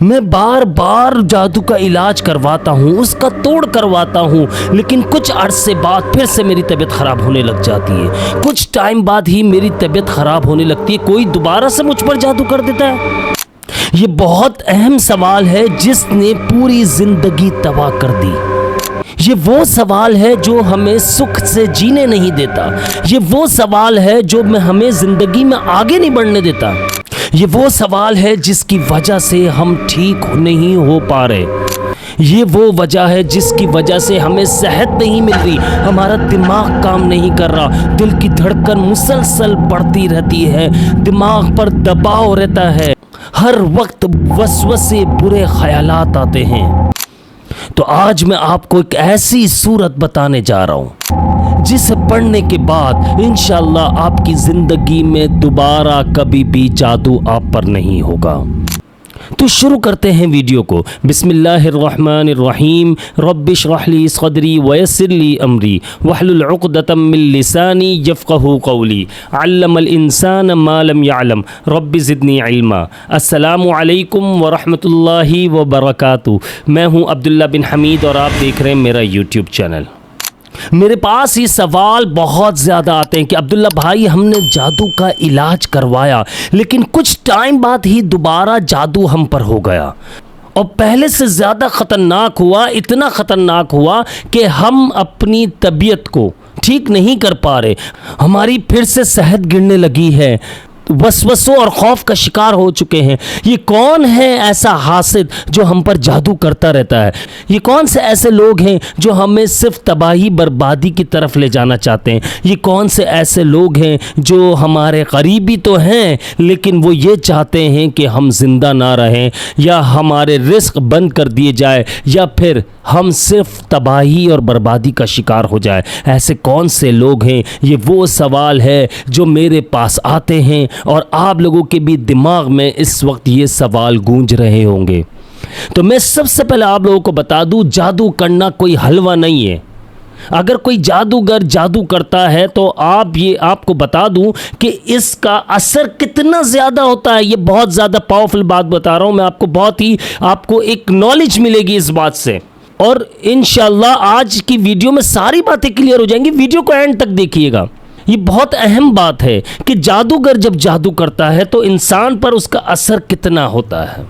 मैं बार बार जादू का इलाज करवाता हूँ, उसका तोड़ करवाता हूँ, लेकिन कुछ अरसे बाद फिर से मेरी तबीयत ख़राब होने लग जाती है। कुछ टाइम बाद ही मेरी तबीयत ख़राब होने लगती है, कोई दोबारा से मुझ पर जादू कर देता है। ये बहुत अहम सवाल है जिसने पूरी ज़िंदगी तबाह कर दी। ये वो सवाल है जो हमें सुख से जीने नहीं देता। ये वो सवाल है जो हमें ज़िंदगी में आगे नहीं बढ़ने देता। ये वो सवाल है जिसकी वजह से हम ठीक नहीं हो पा रहे। ये वो वजह है जिसकी वजह से हमें सेहत नहीं मिल रही, हमारा दिमाग काम नहीं कर रहा, दिल की धड़कन मुसलसल बढ़ती रहती है, दिमाग पर दबाव रहता है, हर वक्त वसवसे बुरे ख्यालात आते हैं। तो आज मैं आपको एक ऐसी सूरत बताने जा रहा हूँ जिसे पढ़ने के बाद इंशाअल्लाह आपकी ज़िंदगी में दोबारा कभी भी जादू आप पर नहीं होगा। तो शुरू करते हैं वीडियो को। बिस्मिल्लाहिर्रहमानिर्रहीम। रब्बिश रहली सदरी वयस्सिरली अमरी वहलुल उक़दतम मिन लिसानी यफ़क़हू क़ौली अल्लमल इंसान मा लम यअलम रब्बि ज़िदनी इल्मा। अस्सलामु अलैकुम व रहमतुल्लाहि व बरकातुहू। मैं हूँ अब्दुल्ला बिन हमीद और आप देख रहे हैं मेरा यूट्यूब चैनल। मेरे पास ये सवाल बहुत ज़्यादा आते हैं कि अब्दुल्ला भाई, हमने जादू का इलाज करवाया लेकिन कुछ टाइम बाद ही दोबारा जादू हम पर हो गया और पहले से ज़्यादा ख़तरनाक हुआ, इतना ख़तरनाक हुआ कि हम अपनी तबीयत को ठीक नहीं कर पा रहे, हमारी फिर से सेहत गिरने लगी है, वसवसों और खौफ का शिकार हो चुके हैं। ये कौन है ऐसा हासिद जो हम पर जादू करता रहता है? ये कौन से ऐसे लोग हैं जो हमें सिर्फ तबाही बर्बादी की तरफ ले जाना चाहते हैं? ये कौन से ऐसे लोग हैं जो हमारे करीबी तो हैं लेकिन वो ये चाहते हैं कि हम जिंदा ना रहें या हमारे रिस्क बंद कर दिए जाए या फिर हम सिर्फ तबाही और बर्बादी का शिकार हो जाए? ऐसे कौन से लोग हैं? ये वो सवाल है जो मेरे पास आते हैं और आप लोगों के भी दिमाग में इस वक्त ये सवाल गूंज रहे होंगे। तो मैं सबसे पहले आप लोगों को बता दूं, जादू करना कोई हलवा नहीं है। अगर कोई जादूगर जादू करता है तो आपको बता दूं कि इसका असर कितना ज़्यादा होता है। ये बहुत ज़्यादा पावरफुल बात बता रहा हूं मैं आपको एक नॉलेज मिलेगी इस बात से और इंशाल्लाह आज की वीडियो में सारी बातें क्लियर हो जाएंगी। वीडियो को एंड तक देखिएगा। ये बहुत अहम बात है कि जादूगर जब जादू करता है तो इंसान पर उसका असर कितना होता है।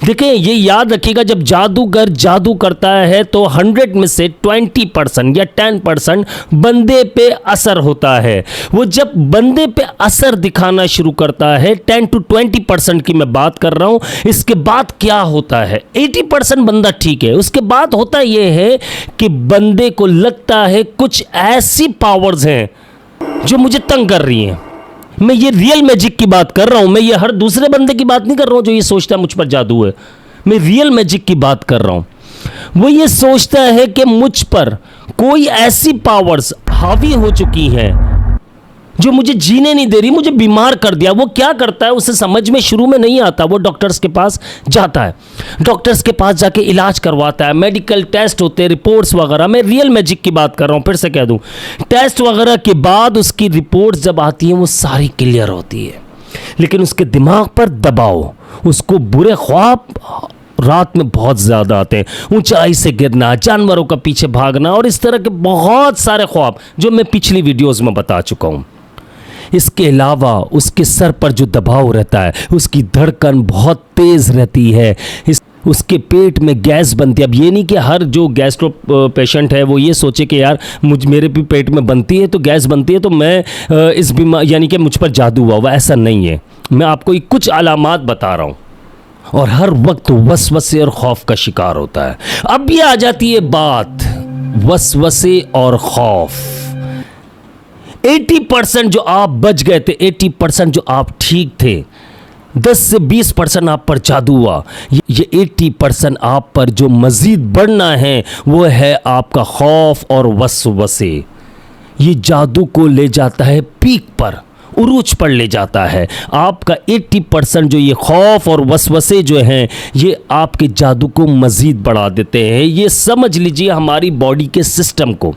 देखिए, ये याद रखिएगा, जब जादूगर जादू करता है तो 100 में से 20% या 10% बंदे पे असर होता है। वो जब बंदे पे असर दिखाना शुरू करता है, 10 to 20% की मैं बात कर रहा हूँ, इसके बाद क्या होता है? 80% बंदा ठीक है, उसके बाद होता ये है कि बंदे को लगता है कुछ ऐसी पावर्स हैं जो मुझे तंग कर रही हैं। मैं ये रियल मैजिक की बात कर रहा हूं, मैं ये हर दूसरे बंदे की बात नहीं कर रहा हूं जो ये सोचता है मुझ पर जादू है। मैं रियल मैजिक की बात कर रहा हूं। वो ये सोचता है कि मुझ पर कोई ऐसी पावर्स हावी हो चुकी हैं जो मुझे जीने नहीं दे रही, मुझे बीमार कर दिया। वो क्या करता है उसे समझ में शुरू में नहीं आता। वो डॉक्टर्स के पास जाता है, डॉक्टर्स के पास जाके इलाज करवाता है, मेडिकल टेस्ट होते हैं, रिपोर्ट्स वगैरह। मैं रियल मैजिक की बात कर रहा हूँ, फिर से कह दूँ, टेस्ट वगैरह के बाद उसकी रिपोर्ट्स जब आती हैं वो सारी क्लियर होती है, लेकिन उसके दिमाग पर दबाव, उसको बुरे ख्वाब रात में बहुत ज़्यादा आते हैं, ऊंचाई से गिरना, जानवरों का पीछे भागना और इस तरह के बहुत सारे ख्वाब जो मैं पिछली वीडियोज़ में बता चुका हूँ। इसके अलावा उसके सर पर जो दबाव रहता है, उसकी धड़कन बहुत तेज़ रहती है, उसके पेट में गैस बनती है। अब ये नहीं कि हर जो गैस्ट्रो पेशेंट है वो ये सोचे कि यार मेरे भी पेट में बनती है तो गैस बनती है तो मैं इस बीमार यानी कि मुझ पर जादू हुआ, ऐसा नहीं है। मैं आपको कुछ अलामात बता रहा हूँ और हर वक्त वसवसे और खौफ का शिकार होता है। अब ये आ जाती है बात वसवसे और खौफ। 80% जो आप बच गए थे, 80% जो आप ठीक थे, 10 से 20% आप पर जादू हुआ। ये 80% आप पर जो मज़ीद बढ़ना है वो है आपका खौफ और वसवसे। ये जादू को ले जाता है पीक पर, उरूज पर ले जाता है। आपका 80% जो ये खौफ और वसवसे जो हैं ये आपके जादू को मज़ीद बढ़ा देते हैं। ये समझ लीजिए हमारी बॉडी के सिस्टम को।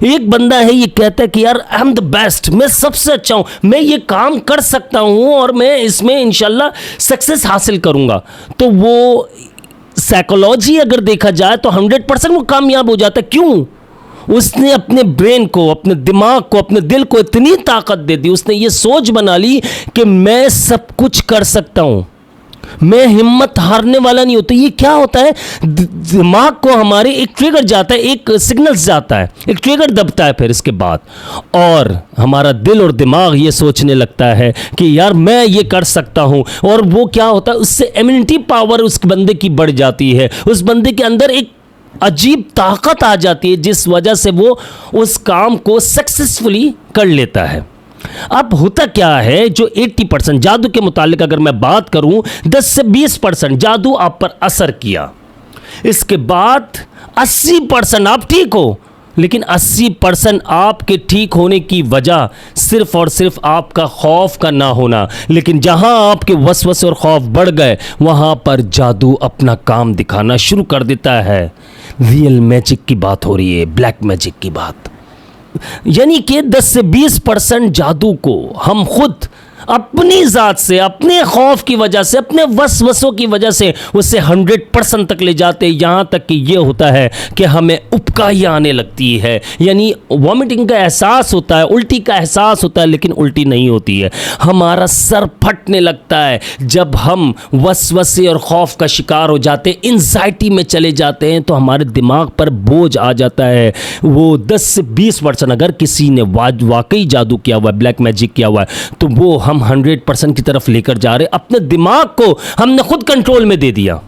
एक बंदा है ये कहता है कि यार आई एम द बेस्ट, मैं सबसे अच्छा हूँ, मैं ये काम कर सकता हूँ और मैं इसमें इंशाल्लाह सक्सेस हासिल करूँगा, तो वो साइकोलॉजी अगर देखा जाए तो 100% वो कामयाब हो जाता है। क्यों? उसने अपने ब्रेन को, अपने दिमाग को, अपने दिल को इतनी ताकत दे दी, उसने ये सोच बना ली कि मैं सब कुछ कर सकता हूँ, मैं हिम्मत हारने वाला नहीं होता। ये क्या होता है, दिमाग को हमारे एक ट्रिगर जाता है, एक सिग्नल जाता है, एक ट्रिगर दबता है फिर इसके बाद, और हमारा दिल और दिमाग ये सोचने लगता है कि यार मैं ये कर सकता हूँ। और वो क्या होता है, उससे इम्यूनिटी पावर उस बंदे की बढ़ जाती है, उस बंदे के अंदर एक अजीब ताकत आ जाती है जिस वजह से वो उस काम को सक्सेसफुली कर लेता है। अब होता क्या है, जो 80% जादू के मुतालिक अगर मैं बात करूं, 10 से 20% जादू आप पर असर किया, इसके बाद 80% आप ठीक हो, लेकिन 80% आपके ठीक होने की वजह सिर्फ और सिर्फ आपका खौफ का ना होना। लेकिन जहां आपके वसवसे और खौफ बढ़ गए, वहां पर जादू अपना काम दिखाना शुरू कर देता है। रियल मैजिक की बात हो रही है, ब्लैक मैजिक की बात, यानी कि 10 से 20% जादू को हम खुद अपनी ज़ात से, अपने खौफ की वजह से, अपने वसवसों की वजह से उससे 100% तक ले जाते हैं। यहाँ तक कि ये होता है कि हमें उबकाई आने लगती है, यानी वॉमिटिंग का एहसास होता है, उल्टी का एहसास होता है, लेकिन उल्टी नहीं होती है। हमारा सर फटने लगता है जब हम वसवसे और खौफ का शिकार हो जाते हैं, एंजाइटी में चले जाते हैं, तो हमारे दिमाग पर बोझ आ जाता है। वो 10 से 20% अगर किसी ने वाकई जादू किया हुआ है, ब्लैक मैजिक किया हुआ है, तो वो हम 100% की तरफ लेकर जा रहे। अपने दिमाग को हमने खुद कंट्रोल में दे दिया,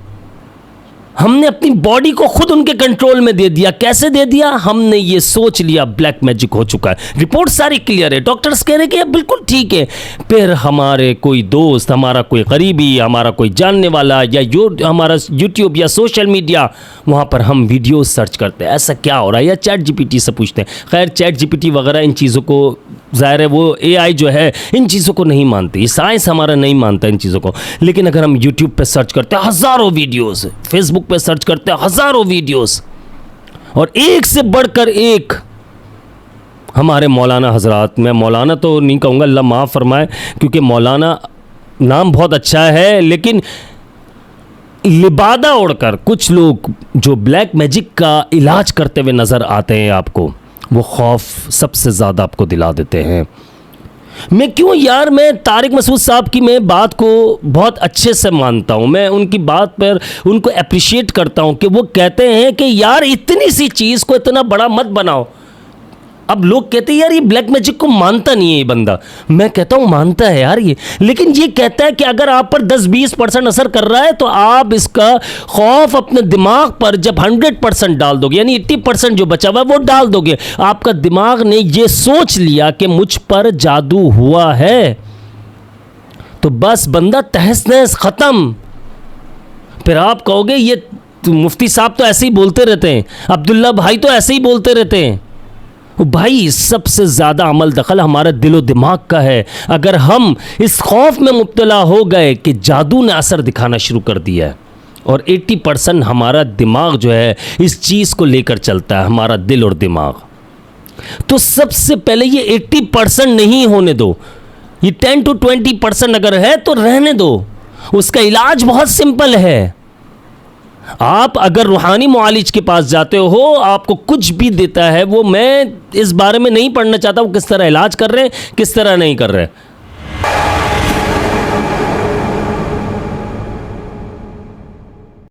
हमने अपनी बॉडी को खुद उनके कंट्रोल में दे दिया। कैसे दे दिया? हमने ये सोच लिया ब्लैक मैजिक हो चुका है, रिपोर्ट सारी क्लियर है, डॉक्टर्स कह रहे कि बिल्कुल ठीक है। फिर हमारे कोई दोस्त, हमारा कोई करीबी, हमारा कोई जानने वाला, या हमारा यूट्यूब या सोशल मीडिया, वहाँ पर हम वीडियो सर्च करते हैं ऐसा क्या हो रहा है, या चैट जीपीटी से पूछते हैं। खैर चैट जीपीटी वगैरह इन चीज़ों को, ज़ाहिर है वो एआई जो है इन चीज़ों को नहीं मानती, साइंस हमारा नहीं मानता इन चीज़ों को। लेकिन अगर हम यूट्यूब पे सर्च करते हैं हज़ारों वीडियोस, फेसबुक पे सर्च करते हैं हज़ारों वीडियोस, और एक से बढ़कर एक हमारे मौलाना हजरात, मैं मौलाना तो नहीं कहूँगा, अल्लाह माफ़ फरमाए, क्योंकि मौलाना नाम बहुत अच्छा है, लेकिन लिबादा ओढ़कर कुछ लोग जो ब्लैक मैजिक का इलाज करते हुए नज़र आते हैं आपको, वो खौफ सबसे ज़्यादा आपको दिला देते हैं। मैं क्यों यार, मैं तारिक मसूद साहब की मैं बात को बहुत अच्छे से मानता हूँ, मैं उनकी बात पर उनको अप्रिशिएट करता हूँ कि वो कहते हैं कि यार इतनी सी चीज़ को इतना बड़ा मत बनाओ। अब लोग कहते हैं यार ये ब्लैक मैजिक को मानता नहीं है ये बंदा, मैं कहता हूँ मानता है यार ये, लेकिन ये कहता है कि अगर आप पर 10-20% असर कर रहा है तो आप इसका खौफ अपने दिमाग पर जब 100% डाल दोगे, यानी 80% जो बचा हुआ है वो डाल दोगे, आपका दिमाग ने ये सोच लिया कि मुझ पर जादू हुआ है, तो बस बंदा तहस नहस ख़त्म। फिर आप कहोगे ये मुफ्ती साहब तो ऐसे ही बोलते रहते हैं, अब्दुल्ला भाई तो ऐसे ही बोलते रहते हैं। भाई सबसे ज़्यादा अमल दखल हमारा दिलो दिमाग का है। अगर हम इस खौफ में मुब्तला हो गए कि जादू ने असर दिखाना शुरू कर दिया है, और 80% हमारा दिमाग जो है इस चीज़ को लेकर चलता है, हमारा दिल और दिमाग, तो सबसे पहले ये 80% नहीं होने दो, ये 10 to 20% अगर है तो रहने दो। उसका इलाज बहुत सिंपल है। आप अगर रूहानी मुआलिज के पास जाते हो, आपको कुछ भी देता है, वो मैं इस बारे में नहीं पढ़ना चाहता वो किस तरह इलाज कर रहे हैं, किस तरह नहीं कर रहे हैं।